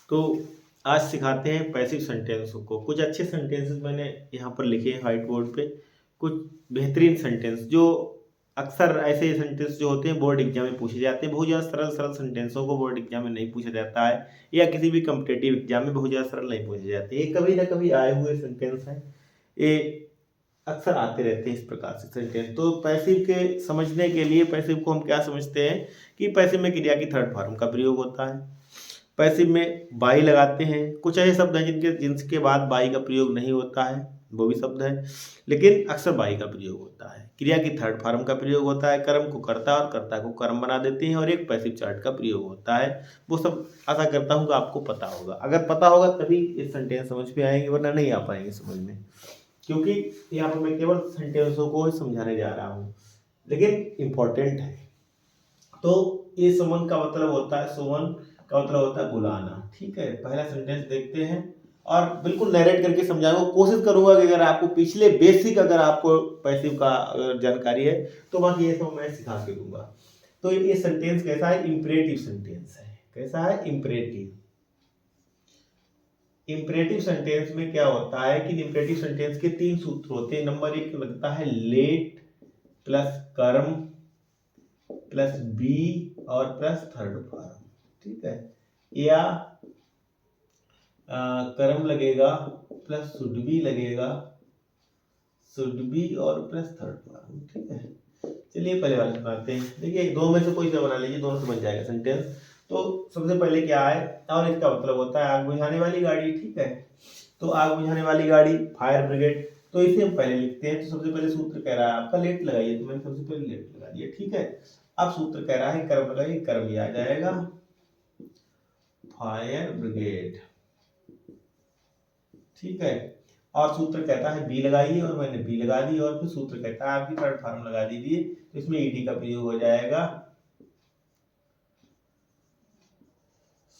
तो आज सिखाते हैं पैसिव सेंटेंसों को। कुछ अच्छे सेंटेंसेस मैंने यहाँ पर लिखे हैं व्हाइट बोर्ड पे, कुछ बेहतरीन सेंटेंस जो अक्सर ऐसे सेंटेंस जो होते हैं बोर्ड एग्जाम में पूछे जाते हैं। बहुत ज़्यादा सरल सरल सेंटेंसों को बोर्ड एग्जाम में नहीं पूछा जाता है, या किसी भी कम्पिटेटिव एग्जाम में बहुत ज़्यादा सरल नहीं पूछे जाते। ये कभी ना कभी आए हुए सेंटेंस हैं, ये अक्सर आते रहते हैं इस प्रकार से सेंटेंस। तो पैसिव के समझने के लिए पैसिव को हम क्या समझते हैं कि पैसिव में क्रिया की थर्ड फॉर्म का प्रयोग होता है। पैसिव में बाई लगाते हैं। कुछ ऐसे शब्द हैं जिनके बाद बाई का प्रयोग नहीं होता है, वो भी शब्द है, लेकिन अक्सर बाई का प्रयोग होता है। क्रिया की थर्ड फॉर्म का प्रयोग होता है। कर्म को कर्ता और कर्ता को कर्म बना देते हैं, और एक पैसिव चार्ट का प्रयोग होता है। वो सब आशा करता हूँ कि आपको पता होगा। अगर पता होगा तभी ये सेंटेंस समझ में आएंगे, वरना नहीं आ पाएंगे समझ में, क्योंकि यहाँ पर मैं केवल सेंटेंसों को ही समझाने जा रहा हूँ, लेकिन इम्पोर्टेंट है। तो ये सुमन का मतलब होता है, सुमन का मतलब होता है बुलाना। ठीक है, पहला सेंटेंस देखते हैं और बिल्कुल नरेट करके समझाऊंगा। कोशिश करूंगा कि अगर आपको पिछले बेसिक अगर आपको पैसिव का जानकारी है तो बाकी ये सब मैं सिखा के दूंगा। तो ये सेंटेंस कैसा है? इंपरेटिव सेंटेंस है। कैसा है? इंपरेटिव। इंपरेटिव सेंटेंस में क्या होता है कि इंपरेटिव सेंटेंस के 3 सूत्र होते हैं। नंबर 1 लगता है लेट प्लस कर्म प्लस बी और प्लस थर्ड फॉर्म। ठीक है, या कर्म लगेगा प्लस शुड बी लगेगा, शुड बी और प्लस थर्ड फॉर्म। ठीक है, चलिए पहले वाले बनाते हैं। देखिए, दो में से कोई सा बना लीजिए, दोनों से बन जाएगा सेंटेंस। तो सबसे पहले क्या है, और इसका मतलब होता है आग बुझाने वाली गाड़ी। ठीक है, तो आग बुझाने वाली गाड़ी, फायर ब्रिगेड। तो इसे हम पहले लिखते हैं। तो सबसे पहले सूत्र कह रहा है आपका लेट लगाइए, तो मैंने सबसे पहले लेट लगा दिया। ठीक है, अब सूत्र कह रहा है कर्म लगाइए, कर्म ही आ जाएगा, फायर ब्रिगेड। ठीक है, और सूत्र कहता है बी लगाइए, और मैंने बी लगा दी, और फिर सूत्र कहता है आपकी थर्ड फॉर्म लगा दीजिए। तो इसमें ईडी का प्रयोग हो जाएगा,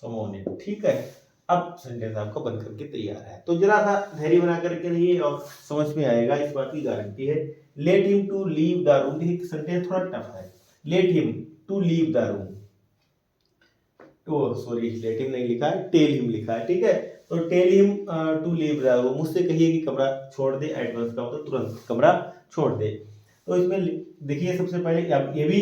समोनिक। ठीक है, अब सेंटेंस आपका बन करके तैयार है। तो जरा सा धैर्य बना करके रहिए और समझ में आएगा, इस बात की गारंटी है। Let him to leave the room. देखिए सेंटेंस थोड़ा टफ है। Let him to leave the room, तो सॉरी लेट हिम नहीं लिखा है, टेल हिम लिखा है। ठीक है, तो tell him to leave the room, मुझसे कहिए कि कमरा छोड़ दे। एडवांस का मतलब तुरंत कमरा छोड़ दे। तो इसमें देखिए सबसे पहले अब ये भी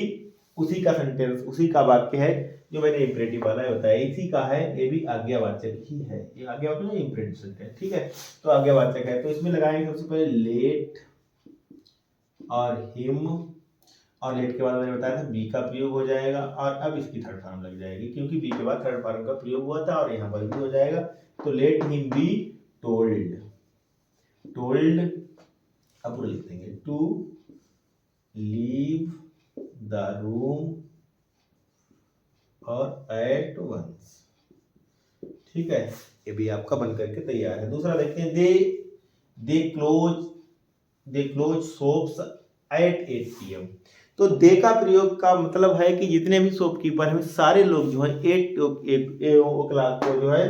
उसी का सेंटेंस, उसी का वाक्य है जो मैंने इंपरेटिव वाला है बताया, इसी का है। ये भी आज्ञावाचक ही है, ये आज्ञावाचक नहीं, इंपरेटिव सेंटेंस। ठीक है, तो आज्ञावाचक है। तो इसमें लगाएंगे सबसे पहले लेट और हिम, और लेट के बाद मैंने बताया था बी का प्रयोग हो जाएगा, और अब इसकी थर्ड फॉर्म लग जाएगी, क्योंकि बी के बाद थर्ड फॉर्म का प्रयोग हुआ था, और यहाँ पर भी हो जाएगा। तो let him be told, told अब पूरा लिख देंगे, टू लीव द रूम और एट वंस। ठीक है, ये भी आपका बन करके तैयार है। दूसरा देखते हैं, they close shops at 8 PM। तो दे का प्रयोग का मतलब है कि जितने भी शॉपकीपर हैं सारे लोग जो है 8 o'clock को जो है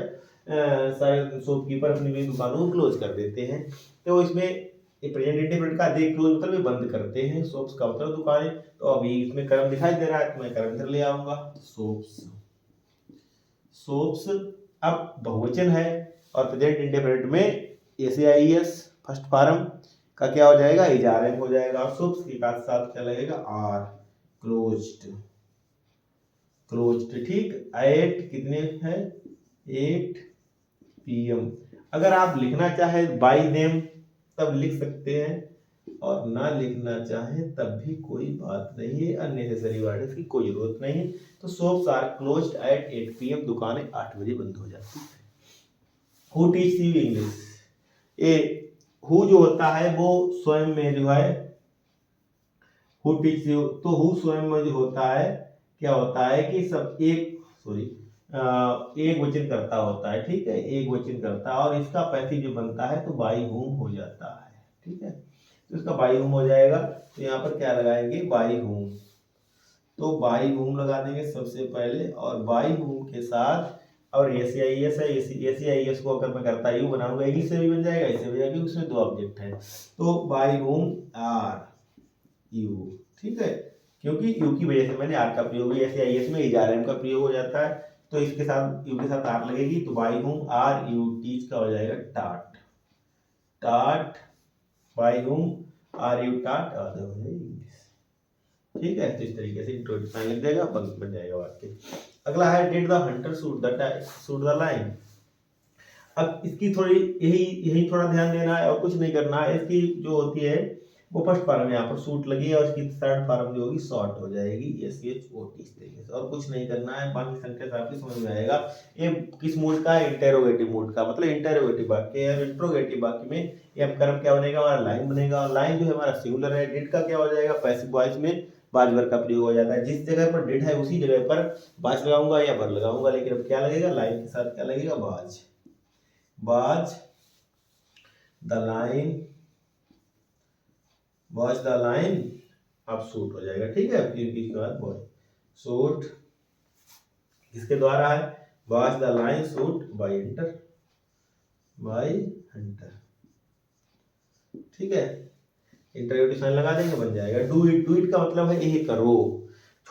सारे शॉपकीपर अपनी दुकानों को क्लोज कर देते हैं। तो इसमें प्रेजेंट इंडेफिनिट का दे क्लोज मतलब बंद करते हैं, शॉप्स का मतलब दुकानें। तो अभी इसमें कर्म दिखाई दे रहा है, तो मैं कर्म इधर ले आऊंगा, शॉप्स, शॉप्स। अब बहुवचन है, और प्रेजेंट इंडेफिनिट में एस फर्स्ट फॉर्म का क्या हो जाएगा, इजारन हो जाएगा, और शॉप्स के साथ क्या लगेगा, आर, क्लोज्ड, क्लोज्ड। ठीक, एट कितने हैं, 8 PM। अगर आप लिखना चाहे बाय नेम तब लिख सकते हैं, और ना लिखना चाहे तब भी कोई बात नहीं है, अननेसेसरी वर्ड्स की कोई जरूरत नहीं है। तो shops are closed at 8 PM, दुकानें 8 बजे बंद हो जाती है। हु टीच यू इंग्लिश, ये हु जो होता है वो स्वयं में जो है, हु टीच यू, तो हु स्वयं में जो होता है क्या होता है कि सब एक वचन करता होता है। ठीक है, एक वचन करता, और इसका पैसिव जो बनता है तो बाई हुम हो जाता है। ठीक है, तो इसका बाई हुम हो जाएगा। तो यहाँ पर क्या लगाएंगे, बाई हुम। तो बाई हुम लगा देंगे सबसे पहले, और बाई हुम के साथ, और एसीआईएस है, एसीआईएस को अगर मैं करता यू बनाऊंगा, इंग्लिश से भी बन जाएगा, इससे भी जाएगा, उसमें 2 ऑब्जेक्ट है। तो बाई हुम आर यू। ठीक है, क्योंकि यू की वजह से मैंने आर का प्रयोग, एसीआईएस में इजारम का प्रयोग हो जाता है। तो इसके साथ यू के साथ आर लगेगी, तो by whom are you teach का हो जाएगा टाट, टाट बाई हूम आर यू टाट आधा हो जाएगा इंग्लिश। ठीक है, तो इस तरीके से इंट्रोडक्शन लिख देगा, बन जाएगा वाक्य। अगला है did the Hunter shoot the line. अब इसकी थोड़ी यही थोड़ा ध्यान देना है और कुछ नहीं करना है। इसकी जो होती है वो फर्स्ट फॉर्म यहाँ पर शूट लगी है और इसकी थर्ड फॉर्म जो होगी शॉर्ट हो जाएगी, SHOT इस तरीके से, और कुछ नहीं करना है। बाकी सेंटेंस आपकी समझ में आएगा। ये किस मूड का है? इंटेरोगेटिव मूड का, मतलब इंटेरोगेटिव वाक्य है। इंट्रोगेटिव वाक्य में ये अब कर्म क्या बनेगा? हमारा लाइन बनेगा, और लाइन जो है हमारा सिंगुलर है। डिड का क्या हो जाएगा? पैसिव वॉइस में बाज वर्ग का प्रयोग हो जाता है। जिस जगह पर डिड है उसी जगह पर बाज लगाऊंगा या वर लगाऊंगा, लेकिन अब क्या लगेगा? लाइन के साथ क्या लगेगा? बाज, was the line, watch the line, अब शूट हो जाएगा। ठीक है, फिर इसके बाद बॉय शूट किसके द्वारा है? Watch the line shoot by hunter, by hunter. ठीक है, इंटरव्यू साइन लगा देंगे, बन जाएगा। डू इट, डू इट का मतलब है ये करो।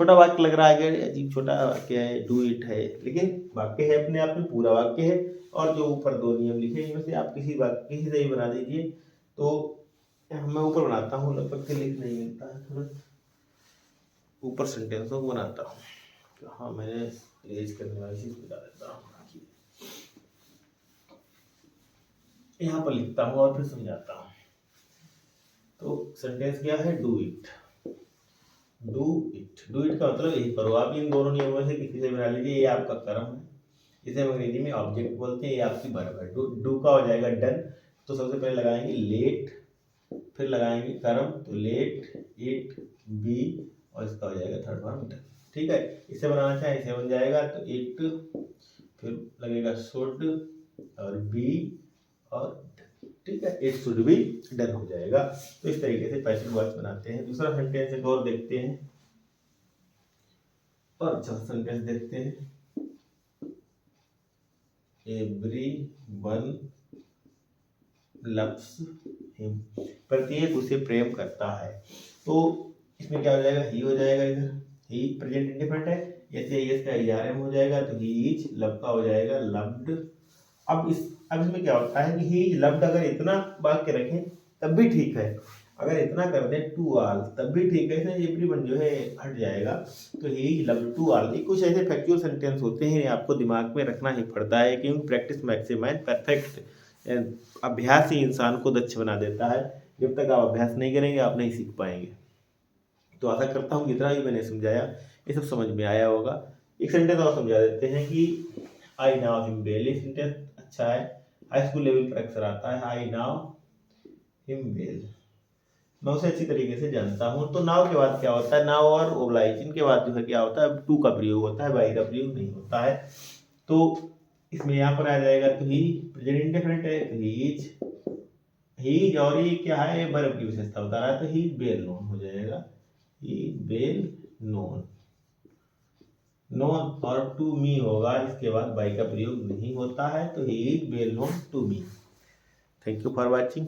छोटा वाक्य लग रहा है, अजीब छोटा वाक्य है, डू इट है, लेकिन वाक्य है अपने आप में, पूरा वाक्य है। और जो ऊपर दो नियम लिखे इनमें से आप किसी से ही बना दीजिए। तो मैं ऊपर बनाता हूँ, लगभग लिख नहीं मिलता है, थोड़ा ऊपर सेंटेंसों को बनाता हूँ। हाँ, मैंने इरेज करने वाली चीज बता देता हूँ, यहाँ पर लिखता हूँ और फिर समझाता हूँ। तो सेंटेंस क्या है? Do it, do it, do it का मतलब यही करो। आप इन दोनों नियमों से किसी से बना लीजिए। ये आपका कर्म है, इसे हम अंग्रेजी में ऑब्जेक्ट बोलते हैं, ये आपकी वर्ब है। डू का हो जाएगा डन, तो सबसे पहले लगाएंगे लेट, फिर लगाएंगे कर्म, तो लेट इट बी, और इसका हो जाएगा थर्ड फॉर्म डन। ठीक है, इसे बनाना चाहे इसे बन जाएगा, तो इट, फिर लगेगा शुड और बी और डन। ठीक है, इट शुड बी डन हो जाएगा। तो इस तरीके से पैसिव वॉइस बनाते हैं। दूसरा सेंटेंस एक और देखते हैं, और अच्छा सेंटेंस देखते हैं। एवरीवन लव्स हिम, प्रत्येक उसे प्रेम करता है। तो इसमें क्या हो जाएगा? ही हो जाएगा, इधर ही प्रेजेंट इंडिफरेंट है, यस का ERM हो जाएगा, तो ही इज, लव का हो जाएगा लव्ड। अब इसमें क्या होता है कि ही इज लव्ड, अगर इतना वाक्य रखें तब भी ठीक है, अगर इतना कर दें टू ऑल तब भी ठीक है। इसमें एवरीवन जो है हट जाएगा, तो he is loved to all. ये कुछ ऐसे फैक्चुअल सेंटेंस होते हैं, आपको दिमाग में रखना ही पड़ता है, क्योंकि प्रैक्टिस मैक्सिमाइज परफेक्ट। अभ्यास ही इंसान को दक्ष बना देता है। जब तक आप अभ्यास नहीं करेंगे आप नहीं सीख पाएंगे। तो आशा करता हूँ जितना भी मैंने समझाया ये सब समझ में आया होगा। एक सेंटेंस और समझा देते हैं कि आई नाउ हिम वेल। ये सेंटेंस अच्छा है, हाई स्कूल लेवल पर अक्सर आता है। आई नाउ हिम वेल, मैं उसे अच्छी तरीके से जानता हूँ। तो नाउ के बाद क्या होता है? नाउ और ओब्लाइज, इनके बाद जो है क्या होता है? टू का प्रयोग होता है, बाई का प्रयोग नहीं होता है। तो इसमें यहाँ पर आ जाएगा, तो ही प्रेजेंट इंडिफरेंट है, तो ही इज, और ये क्या है? वर्ब की विशेषता बता रहा है, तो ही इज वेल नोन हो जाएगा, ही इज वेल नोन। नोन और टू मी होगा, इसके बाद बाई का प्रयोग नहीं होता है, तो he is well known to me. Thank you for watching.